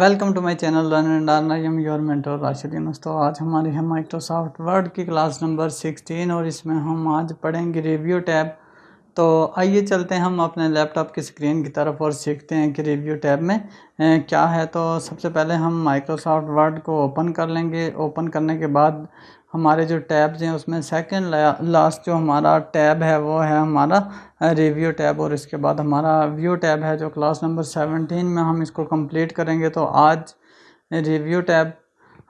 Welcome to my channel learn and earn. I am your mentor Rashidin. दोस्तों आज हमारी है माइक्रोसॉफ्ट वर्ड की क्लास नंबर 16 और इसमें हम आज पढ़ेंगे रिव्यू टैब। तो आइए चलते हैं हम अपने लैपटॉप की स्क्रीन की तरफ और सीखते हैं कि रिव्यू टैब में क्या है। तो सबसे पहले हम माइक्रोसॉफ्ट वर्ड को ओपन कर लेंगे। ओपन करने के बाद हमारे जो टैब्स हैं उसमें सेकंड लास्ट जो हमारा टैब है वो है हमारा रिव्यू टैब, और इसके बाद हमारा व्यू टैब है जो क्लास नंबर 17 में हम इसको कंप्लीट करेंगे। तो आज रिव्यू टैब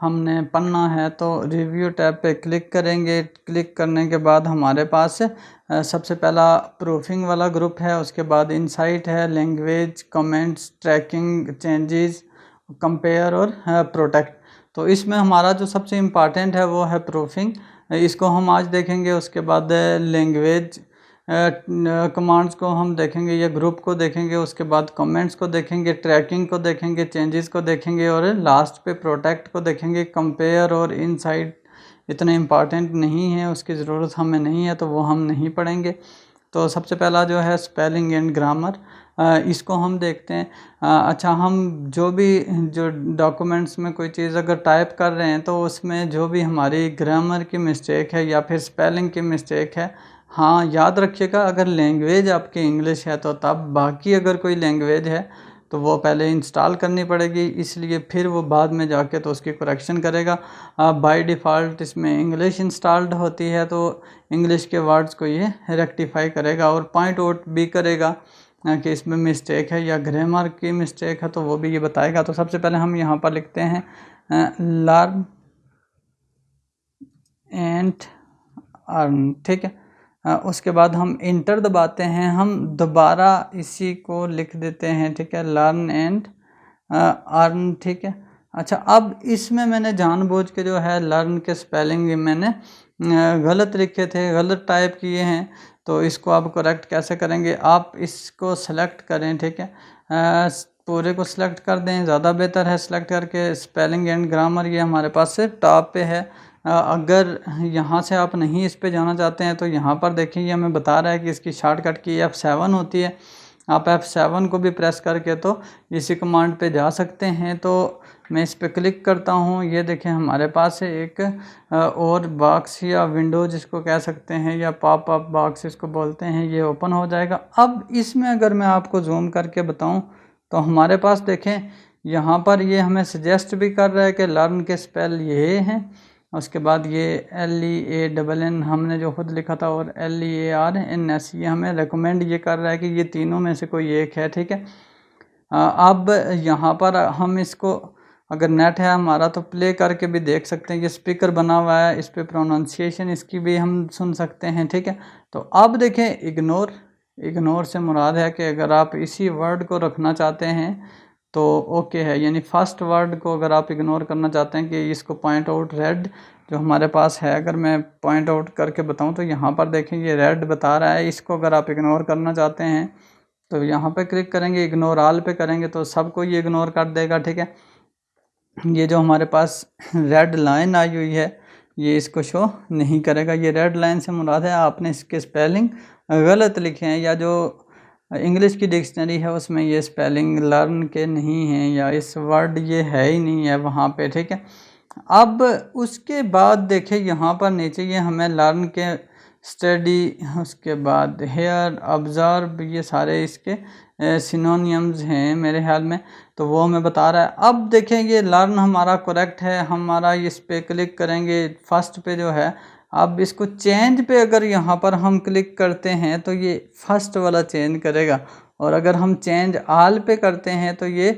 हमने पढ़ना है, तो रिव्यू टैब पे क्लिक करेंगे। क्लिक करने के बाद हमारे पास सबसे पहला प्रूफिंग वाला ग्रुप है, उसके बाद इनसाइट है, language, comments, tracking, changes, compare और प्रोटेक्ट। तो इसमें हमारा जो सबसे इम्पॉर्टेंट है वो है प्रूफिंग, इसको हम आज देखेंगे। उसके बाद लैंग्वेज कमांड्स को हम देखेंगे या ग्रुप को देखेंगे, उसके बाद कमेंट्स को देखेंगे, ट्रैकिंग को देखेंगे, चेंजेस को देखेंगे और लास्ट पे प्रोटेक्ट को देखेंगे। कंपेयर और इनसाइट इतने इम्पॉर्टेंट नहीं है, उसकी ज़रूरत हमें नहीं है तो वो हम नहीं पढ़ेंगे। तो सबसे पहला जो है स्पेलिंग एंड ग्रामर, इसको हम देखते हैं। अच्छा, हम जो डॉक्यूमेंट्स में कोई चीज़ अगर टाइप कर रहे हैं तो उसमें जो भी हमारी ग्रामर की मिस्टेक है या फिर स्पेलिंग की मिस्टेक है, हाँ याद रखिएगा, अगर लैंग्वेज आपकी इंग्लिश है तो तब, बाकी अगर कोई लैंग्वेज है तो वो पहले इंस्टॉल करनी पड़ेगी, इसलिए फिर वो बाद में जाके तो उसकी करेक्शन करेगा। बाय डिफ़ॉल्ट इसमें इंग्लिश इंस्टॉल्ड होती है तो इंग्लिश के वर्ड्स को ये रेक्टिफाई करेगा और पॉइंट आउट भी करेगा कि इसमें मिस्टेक है या ग्रामर की मिस्टेक है, तो वो भी ये बताएगा। तो सबसे पहले हम यहाँ पर लिखते हैं लर्न एंड अर्न, ठीक है। उसके बाद हम इंटर दबाते हैं, हम दोबारा इसी को लिख देते हैं, ठीक है, लर्न एंड अर्न, ठीक है। अच्छा, अब इसमें मैंने जानबूझ के जो है लर्न के स्पेलिंग मैंने गलत लिखे थे, गलत टाइप किए हैं, तो इसको आप करेक्ट कैसे करेंगे, आप इसको सेलेक्ट करें, ठीक है, पूरे को सिलेक्ट कर दें, ज़्यादा बेहतर है। सेलेक्ट करके स्पेलिंग एंड ग्रामर ये हमारे पास से टॉप पे है। अगर यहाँ से आप नहीं इस पे जाना चाहते हैं तो यहाँ पर देखिए ये हमें बता रहा है कि इसकी शॉर्टकट की F7 होती है। आप F7 को भी प्रेस करके तो इसी कमांड पे जा सकते हैं। तो मैं इस पे क्लिक करता हूँ, ये देखें हमारे पास है एक और बॉक्स या विंडो जिसको कह सकते हैं, या पॉप अप बॉक्स इसको बोलते हैं, ये ओपन हो जाएगा। अब इसमें अगर मैं आपको जूम करके बताऊँ तो हमारे पास देखें यहाँ पर ये हमें सजेस्ट भी कर रहा है कि लर्न के स्पेल ये हैं, उसके बाद ये LEANN हमने जो खुद लिखा था और LEARNS ये हमें रेकमेंड ये कर रहा है कि ये तीनों में से कोई एक है, ठीक है। अब यहाँ पर हम इसको अगर नेट है हमारा तो प्ले करके भी देख सकते हैं, ये स्पीकर बना हुआ है, इस पर प्रोनाउंसिएशन इसकी भी हम सुन सकते हैं, ठीक है। तो अब देखें इग्नोर से मुराद है कि अगर आप इसी वर्ड को रखना चाहते हैं तो ओके है, यानी फर्स्ट वर्ड को अगर आप इग्नोर करना चाहते हैं कि इसको पॉइंट आउट रेड जो हमारे पास है, अगर मैं पॉइंट आउट करके बताऊं तो यहाँ पर देखें ये रेड बता रहा है, इसको अगर आप इग्नोर करना चाहते हैं तो यहाँ पे क्लिक करेंगे, इग्नोर ऑल पे करेंगे तो सबको ये इग्नोर कर देगा, ठीक है। ये जो हमारे पास रेड लाइन आई हुई है ये इसको शो नहीं करेगा। ये रेड लाइन से मुराद है आपने इसके स्पेलिंग गलत लिखे हैं, या जो इंग्लिश की डिक्शनरी है उसमें ये स्पेलिंग लर्न के नहीं हैं, या इस वर्ड ये है ही नहीं है वहाँ पे, ठीक है। अब उसके बाद देखिए यहाँ पर नीचे ये हमें लर्न के स्टडी, उसके बाद हेयर, ऑब्जर्व, ये सारे इसके सिनोनियम्स हैं मेरे ख्याल में, तो वो हमें बता रहा है। अब देखें ये लर्न हमारा करेक्ट है, हमारा इस पे क्लिक करेंगे फर्स्ट पे जो है। अब इसको चेंज पे अगर यहाँ पर हम क्लिक करते हैं तो ये फर्स्ट वाला चेंज करेगा, और अगर हम चेंज ऑल पे करते हैं तो ये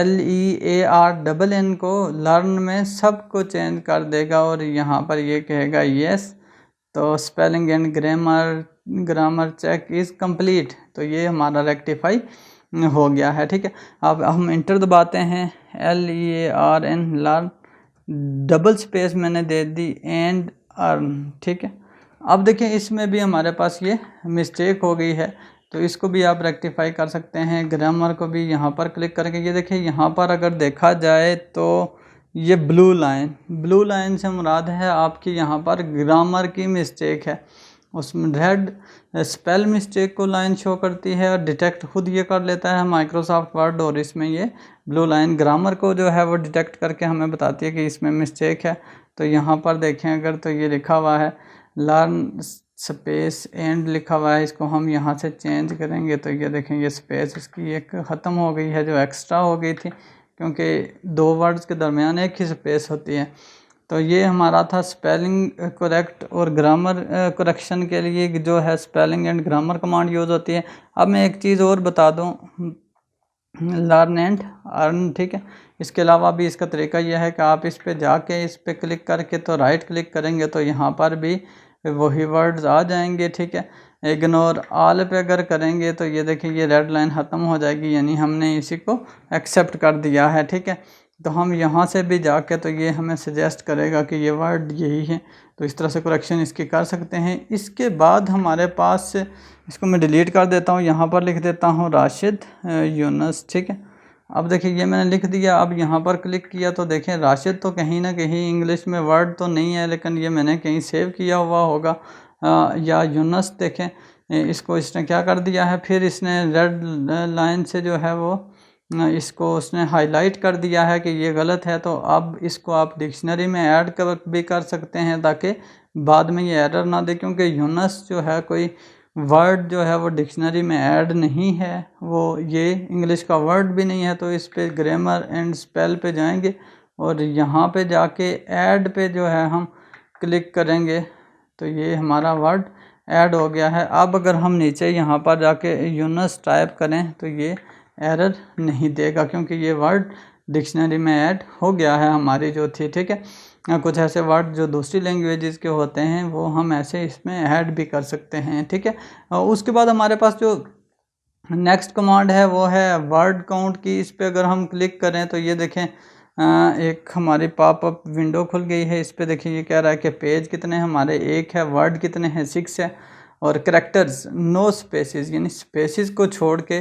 LEARNN को लर्न में सबको चेंज कर देगा और यहाँ पर ये कहेगा यस, तो spelling and grammar check is complete, तो ये हमारा रेक्टिफाई हो गया है, ठीक है। अब हम इंटर दबाते हैं, LEARN लर्न, डबल स्पेस मैंने दे दी एंड अर्न, ठीक है। अब देखें इसमें भी हमारे पास ये मिस्टेक हो गई है, तो इसको भी आप रेक्टिफाई कर सकते हैं। ग्रामर को भी यहाँ पर क्लिक करके, ये देखिए यहाँ पर अगर देखा जाए तो ये ब्लू लाइन से मुराद है आपकी यहाँ पर ग्रामर की मिस्टेक है। उसमें रेड स्पेल मिस्टेक को लाइन शो करती है और डिटेक्ट खुद ये कर लेता है माइक्रोसॉफ्ट वर्ड, और इसमें ये ब्लू लाइन ग्रामर को जो है वो डिटेक्ट करके हमें बताती है कि इसमें मिस्टेक है। तो यहाँ पर देखें अगर, तो ये लिखा हुआ है लर्न स्पेस एंड लिखा हुआ है, इसको हम यहाँ से चेंज करेंगे तो ये देखें ये स्पेस इसकी एक ख़त्म हो गई है जो एक्स्ट्रा हो गई थी, क्योंकि दो वर्ड्स के दरमियान एक ही स्पेस होती है। तो ये हमारा था स्पेलिंग करेक्ट और ग्रामर करेक्शन के लिए जो है spelling and grammar command use होती है। अब मैं एक चीज़ और बता दूं, लर्न एंड अर्न, ठीक है। इसके अलावा भी इसका तरीका यह है कि आप इस पे जाके इस पे क्लिक करके तो राइट क्लिक करेंगे तो यहाँ पर भी वही वर्ड्स आ जाएंगे, ठीक है। इग्नोर ऑल पे अगर करेंगे तो ये देखिए ये रेड लाइन ख़त्म हो जाएगी, यानी हमने इसी को एक्सेप्ट कर दिया है, ठीक है। तो हम यहाँ से भी जाके तो ये हमें सजेस्ट करेगा कि ये वर्ड यही है, तो इस तरह से करेक्शन इसकी कर सकते हैं। इसके बाद हमारे पास, इसको मैं डिलीट कर देता हूँ, यहाँ पर लिख देता हूँ राशिद यूनुस, ठीक है। अब देखिए ये मैंने लिख दिया। अब यहाँ पर क्लिक किया तो देखें राशिद तो कहीं ना कहीं इंग्लिश में वर्ड तो नहीं है, लेकिन ये मैंने कहीं सेव किया हुआ होगा, या यूनुस देखें इसको इसने क्या कर दिया है, फिर इसने रेड लाइन से जो है वो इसको उसने हाईलाइट कर दिया है कि ये गलत है। तो अब इसको आप डिक्शनरी में ऐड भी कर सकते हैं ताकि बाद में ये एरर ना दे, क्योंकि यूनुस जो है कोई वर्ड जो है वो डिक्शनरी में ऐड नहीं है, वो ये इंग्लिश का वर्ड भी नहीं है। तो इस पे ग्रामर एंड स्पेल पे जाएंगे और यहाँ पे जाके ऐड पे जो है हम क्लिक करेंगे तो ये हमारा वर्ड ऐड हो गया है। अब अगर हम नीचे यहाँ पर जाके यूनुस टाइप करें तो ये एरर नहीं देगा, क्योंकि ये वर्ड डिक्शनरी में ऐड हो गया है हमारी जो थी, ठीक है। कुछ ऐसे वर्ड जो दूसरी लैंग्वेजेस के होते हैं वो हम ऐसे इसमें ऐड भी कर सकते हैं, ठीक है। उसके बाद हमारे पास जो नेक्स्ट कमांड है वो है वर्ड काउंट की। इस पर अगर हम क्लिक करें तो ये देखें एक हमारी पॉपअप विंडो खुल गई है। इस पर देखिए ये कह रहा है कि पेज कितने हमारे 1 है, वर्ड कितने हैं 6 है, और करेक्टर्स नो स्पेसिस, यानी स्पेसिस को छोड़ के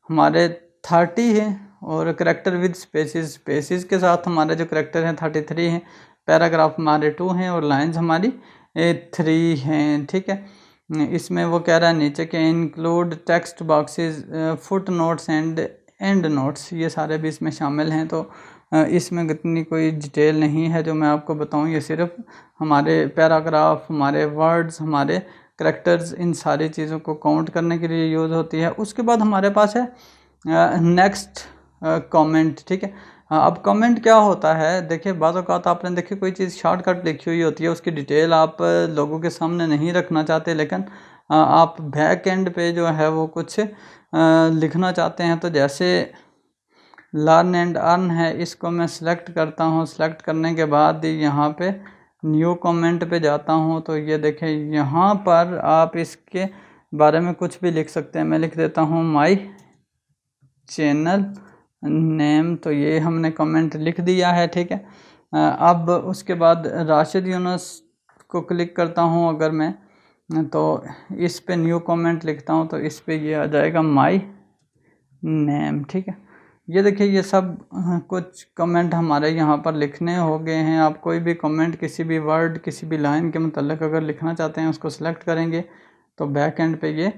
हमारे 30 है, और करेक्टर विद स्पेसिस, स्पेसिस के साथ हमारे जो करेक्टर हैं 33 हैं, पैराग्राफ हमारे 2 हैं और लाइंस हमारी 3 हैं, ठीक है। इसमें वो कह रहा है नीचे के include text boxes, foot notes and and notes, ये सारे भी इसमें शामिल हैं। तो इसमें इतनी कोई डिटेल नहीं है जो मैं आपको बताऊं, ये सिर्फ हमारे पैराग्राफ, हमारे वर्ड्स, हमारे करेक्टर्स, इन सारी चीज़ों को काउंट करने के लिए यूज़ होती है। उसके बाद हमारे पास है नेक्स्ट कमेंट, ठीक है। अब कमेंट क्या होता है, देखिए बाज़ औक़ात आपने देखिए कोई चीज़ शॉर्टकट लिखी हुई होती है, उसकी डिटेल आप लोगों के सामने नहीं रखना चाहते, लेकिन आप बैक एंड पे जो है वो कुछ लिखना चाहते हैं। तो जैसे लर्न एंड अर्न है, इसको मैं सिलेक्ट करता हूँ। सिलेक्ट करने के बाद यहाँ पे न्यू कमेंट पे जाता हूँ तो ये देखें यहाँ पर आप इसके बारे में कुछ भी लिख सकते हैं। मैं लिख देता हूँ माई चैनल नेम, तो ये हमने कमेंट लिख दिया है, ठीक है। अब उसके बाद राशिद यूनुस को क्लिक करता हूँ अगर मैं, तो इस पे न्यू कमेंट लिखता हूँ तो इस पे ये आ जाएगा माई नेम, ठीक है। ये देखिए ये सब कुछ कमेंट हमारे यहाँ पर लिखने हो गए हैं। आप कोई भी कमेंट किसी भी वर्ड, किसी भी लाइन के मतलब अगर लिखना चाहते हैं उसको सिलेक्ट करेंगे तो बैक एंड पे ये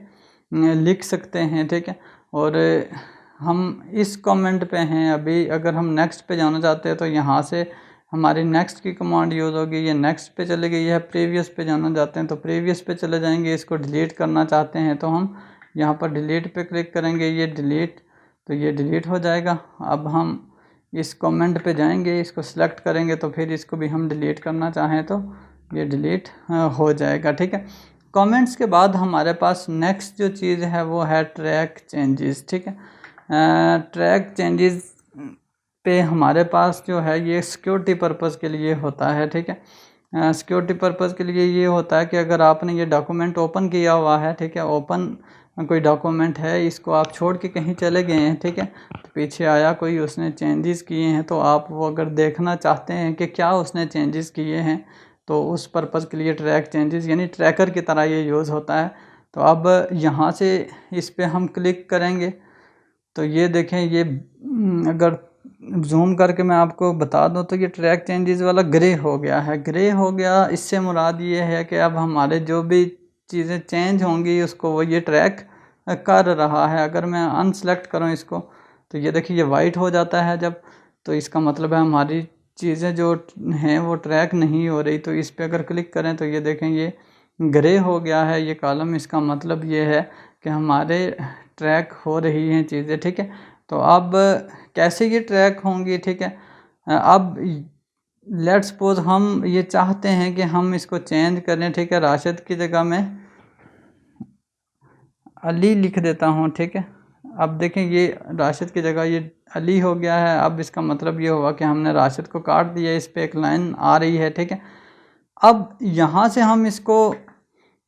लिख सकते हैं, ठीक है। और हम इस कमेंट पे हैं अभी, अगर हम नेक्स्ट पे जाना चाहते हैं तो यहाँ से हमारी नेक्स्ट की कमांड यूज़ होगी। ये नेक्स्ट पे चली गई है। प्रीवियस पे जाना चाहते हैं तो प्रीवियस पे चले जाएंगे। इसको डिलीट करना चाहते हैं तो हम यहाँ पर डिलीट पे क्लिक करेंगे, ये डिलीट, तो ये डिलीट हो जाएगा। अब हम इस कमेंट पे जाएंगे, इसको सिलेक्ट करेंगे तो फिर इसको भी हम डिलीट करना चाहें तो ये डिलीट हो जाएगा, ठीक है। कमेंट्स के बाद हमारे पास नेक्स्ट जो चीज़ है वो है ट्रैक चेंजेस, ठीक है। ट्रैक चेंजेस पे हमारे पास जो है ये सिक्योरिटी पर्पज़ के लिए होता है, ठीक है। सिक्योरिटी पर्पज़ के लिए ये होता है कि अगर आपने ये डॉक्यूमेंट ओपन किया हुआ है, ठीक है, ओपन कोई डॉक्यूमेंट है, इसको आप छोड़ के कहीं चले गए हैं, ठीक है, तो पीछे आया कोई, उसने चेंजेस किए हैं, तो आप वो अगर देखना चाहते हैं कि क्या उसने चेंजेस किए हैं तो उस पर्पज़ के लिए ट्रैक चेंजेस यानी ट्रैकर की तरह ये यूज़ होता है। तो अब यहाँ से इस पर हम क्लिक करेंगे तो ये देखें, ये अगर जूम करके मैं आपको बता दूं तो ये ट्रैक चेंजेस वाला ग्रे हो गया है। ग्रे हो गया, इससे मुराद ये है कि अब हमारे जो भी चीज़ें चेंज होंगी उसको वो ये ट्रैक कर रहा है। अगर मैं अनसेलेक्ट करूँ इसको तो ये देखिए ये वाइट हो जाता है जब, तो इसका मतलब है हमारी चीज़ें जो हैं वो ट्रैक नहीं हो रही। तो इस पे अगर क्लिक करें तो ये देखें ये ग्रे हो गया है ये कॉलम। इसका मतलब ये है कि हमारे ट्रैक हो रही हैं चीज़ें, ठीक है। तो अब कैसे ये ट्रैक होंगी, ठीक है। अब लेट्स सपोज हम ये चाहते हैं कि हम इसको चेंज करें, ठीक है। राशिद की जगह में अली लिख देता हूँ, ठीक है। अब देखें ये राशिद की जगह ये अली हो गया है। अब इसका मतलब ये हुआ कि हमने राशिद को काट दिया, इस पे एक लाइन आ रही है, ठीक है। अब यहाँ से हम इसको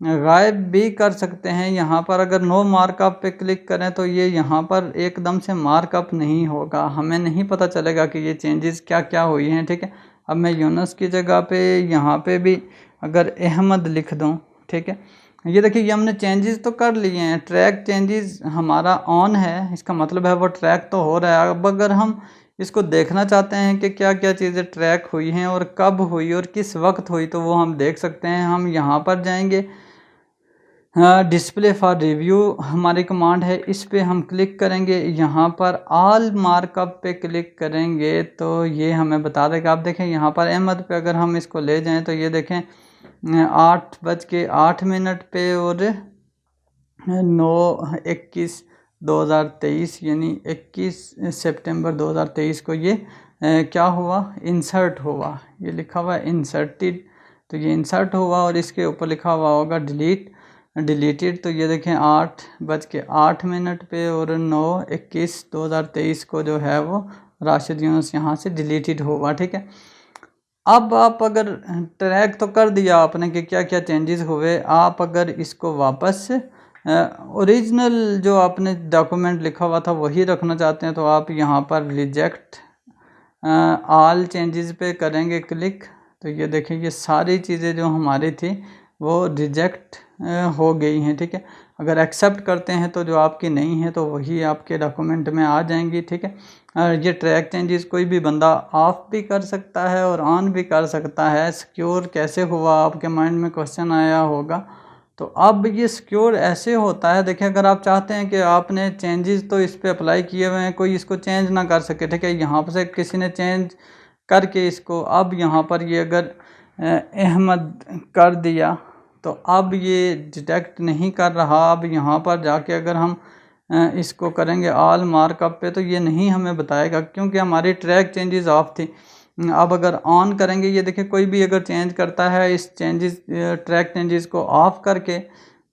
गायब भी कर सकते हैं। यहाँ पर अगर नो मार्कअप पे क्लिक करें तो ये यहाँ पर एकदम से मार्कअप नहीं होगा, हमें नहीं पता चलेगा कि ये चेंजेस क्या क्या हुई हैं, ठीक है। अब मैं यूनस की जगह पे यहाँ पे भी अगर अहमद लिख दूँ, ठीक है। ये देखिए ये हमने चेंजेस तो कर लिए हैं, ट्रैक चेंजेस हमारा ऑन है, इसका मतलब है वो ट्रैक तो हो रहा है। अब अगर हम इसको देखना चाहते हैं कि क्या क्या चीज़ें ट्रैक हुई हैं और कब हुई और किस वक्त हुई, तो वो हम देख सकते हैं। हम यहाँ पर जाएंगे, डिस्प्ले फॉर रिव्यू हमारी कमांड है, इस पे हम क्लिक करेंगे। यहाँ पर ऑल मार्कअप पे क्लिक करेंगे तो ये हमें बता देगा। आप देखें यहाँ पर अहमद पे अगर हम इसको ले जाएं तो ये देखें 8:08 पे और 9/21/2023 यानी 21 सितंबर 2023 को ये क्या हुआ, इंसर्ट हुआ। ये लिखा हुआ है इंसर्टेड, तो ये इंसर्ट हुआ और इसके ऊपर लिखा हुआ होगा डिलीटेड। तो ये देखें 8:08 पे और 9/21/2023 को जो है वो राशिद यूनुस यहाँ से डिलीटेड हुआ, ठीक है। अब आप अगर ट्रैक तो कर दिया आपने कि क्या क्या चेंजेस हुए, आप अगर इसको वापस ओरिजिनल जो आपने डॉक्यूमेंट लिखा हुआ था वही रखना चाहते हैं तो आप यहाँ पर रिजेक्ट ऑल चेंजेस पे करेंगे क्लिक। तो ये देखिए ये सारी चीज़ें जो हमारी थी वो रिजेक्ट हो गई हैं, ठीक है। अगर एक्सेप्ट करते हैं तो जो आपकी नहीं है तो वही आपके डॉक्यूमेंट में आ जाएंगी, ठीक है। ये ट्रैक चेंजेस कोई भी बंदा ऑफ भी कर सकता है और ऑन भी कर सकता है। सिक्योर कैसे हुआ, आपके माइंड में क्वेश्चन आया होगा। तो अब ये सिक्योर ऐसे होता है, देखिए अगर आप चाहते हैं कि आपने चेंजेस तो इस पे अप्लाई किए हुए हैं, कोई इसको चेंज ना कर सके, ठीक है। यहाँ से किसी ने चेंज करके इसको, अब यहाँ पर ये अगर अहमद कर दिया तो अब ये डिटेक्ट नहीं कर रहा। अब यहाँ पर जाके अगर हम इसको करेंगे ऑल मार्कअप पे तो ये नहीं हमें बताएगा क्योंकि हमारी ट्रैक चेंजेस ऑफ थी। अब अगर ऑन करेंगे, ये देखिए कोई भी अगर चेंज करता है इस ट्रैक चेंजेस को ऑफ करके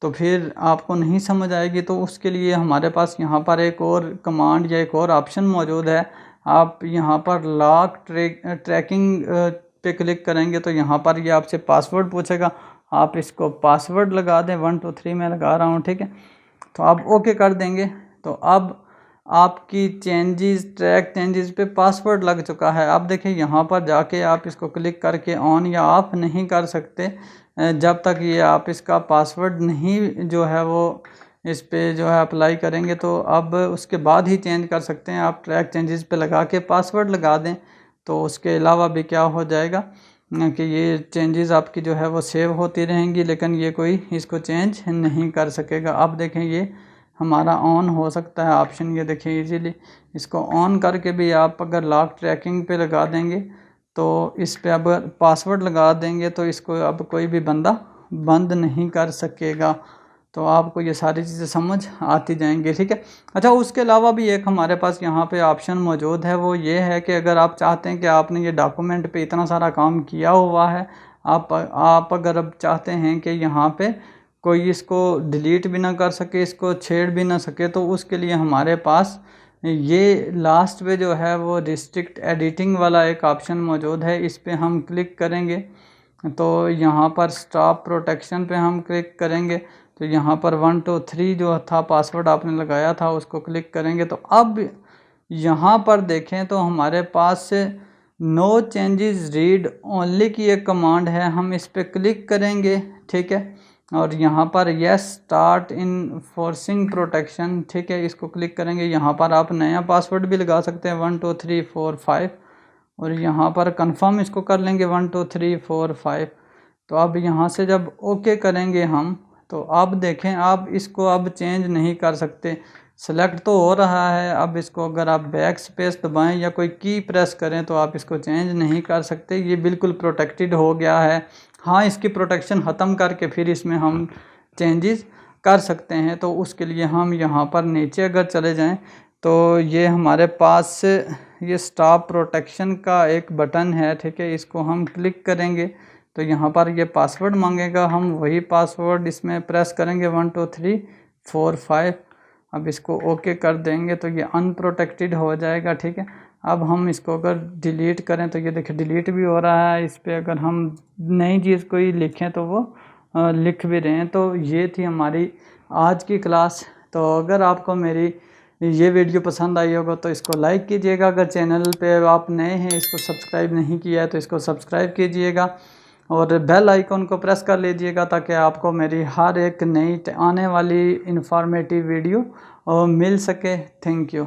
तो फिर आपको नहीं समझ आएगी। तो उसके लिए हमारे पास यहाँ पर एक और कमांड या एक और ऑप्शन मौजूद है। आप यहाँ पर लॉक ट्रैकिंग पे क्लिक करेंगे तो यहाँ पर ये आपसे पासवर्ड पूछेगा, आप इसको पासवर्ड लगा दें, 1 2 3 मैं लगा रहा हूँ, ठीक है। तो आप ओके कर देंगे तो अब आपकी ट्रैक चेंजेस पे पासवर्ड लग चुका है। अब देखिए यहाँ पर जाके आप इसको क्लिक करके ऑन या ऑफ नहीं कर सकते जब तक ये आप इसका पासवर्ड नहीं जो है वो इस पे जो है अप्लाई करेंगे। तो अब उसके बाद ही चेंज कर सकते हैं। आप ट्रैक चेंजेस पे लगा के पासवर्ड लगा दें तो उसके अलावा भी क्या हो जाएगा कि ये चेंजेस आपकी जो है वो सेव होती रहेंगी, लेकिन ये कोई इसको चेंज नहीं कर सकेगा। अब देखें ये हमारा ऑन हो सकता है ऑप्शन, ये देखें इजीली इसको ऑन करके भी आप अगर लॉक ट्रैकिंग पे लगा देंगे तो इस पे अब पासवर्ड लगा देंगे तो इसको अब कोई भी बंदा बंद नहीं कर सकेगा। तो आपको ये सारी चीज़ें समझ आती जाएंगी, ठीक है। अच्छा, उसके अलावा भी एक हमारे पास यहाँ पे ऑप्शन मौजूद है, वो ये है कि अगर आप चाहते हैं कि आपने ये डॉक्यूमेंट पे इतना सारा काम किया हुआ है, आप अगर अब चाहते हैं कि यहाँ पे कोई इसको डिलीट भी ना कर सके, इसको छेड़ भी ना सके, तो उसके लिए हमारे पास ये लास्ट पे जो है वो रिस्ट्रिक्ट एडिटिंग वाला एक ऑप्शन मौजूद है। इस पे हम क्लिक करेंगे तो यहाँ पर स्टॉप प्रोटेक्शन पे हम क्लिक करेंगे तो यहाँ पर 1 2 3 जो था पासवर्ड आपने लगाया था उसको क्लिक करेंगे। तो अब यहाँ पर देखें तो हमारे पास नो चेंजेस रीड ओनली की एक कमांड है, हम इस पर क्लिक करेंगे, ठीक है। और यहाँ पर yes start in forcing protection, ठीक है, इसको क्लिक करेंगे। यहाँ पर आप नया पासवर्ड भी लगा सकते हैं 1 2 3 4 5 और यहाँ पर कंफर्म इसको कर लेंगे 1 2 3 4 5। तो अब यहाँ से जब ओके करेंगे हम तो अब देखें, आप इसको अब चेंज नहीं कर सकते, सेलेक्ट तो हो रहा है। अब इसको अगर आप बैक स्पेस दबाएं या कोई की प्रेस करें तो आप इसको चेंज नहीं कर सकते, ये बिल्कुल प्रोटेक्टेड हो गया है। हाँ, इसकी प्रोटेक्शन ख़त्म करके फिर इसमें हम चेंजेस कर सकते हैं। तो उसके लिए हम यहाँ पर नीचे अगर चले जाएं तो ये हमारे पास ये स्टॉप प्रोटेक्शन का एक बटन है, ठीक है। इसको हम क्लिक करेंगे तो यहाँ पर ये पासवर्ड मांगेगा, हम वही पासवर्ड इसमें प्रेस करेंगे 1 2 3 4 5। अब इसको ओके कर देंगे तो ये अनप्रोटेक्टेड हो जाएगा, ठीक है। अब हम इसको अगर डिलीट करें तो ये देखिए डिलीट भी हो रहा है। इस पर अगर हम नई चीज़ कोई लिखें तो वो लिख भी रहे हैं। तो ये थी हमारी आज की क्लास। तो अगर आपको मेरी ये वीडियो पसंद आई होगा तो इसको लाइक कीजिएगा। अगर चैनल पे आप नए हैं, इसको सब्सक्राइब नहीं किया है तो इसको सब्सक्राइब कीजिएगा और बेल आइकन को प्रेस कर लीजिएगा ताकि आपको मेरी हर एक नई आने वाली इंफॉर्मेटिव वीडियो मिल सके। Thank you.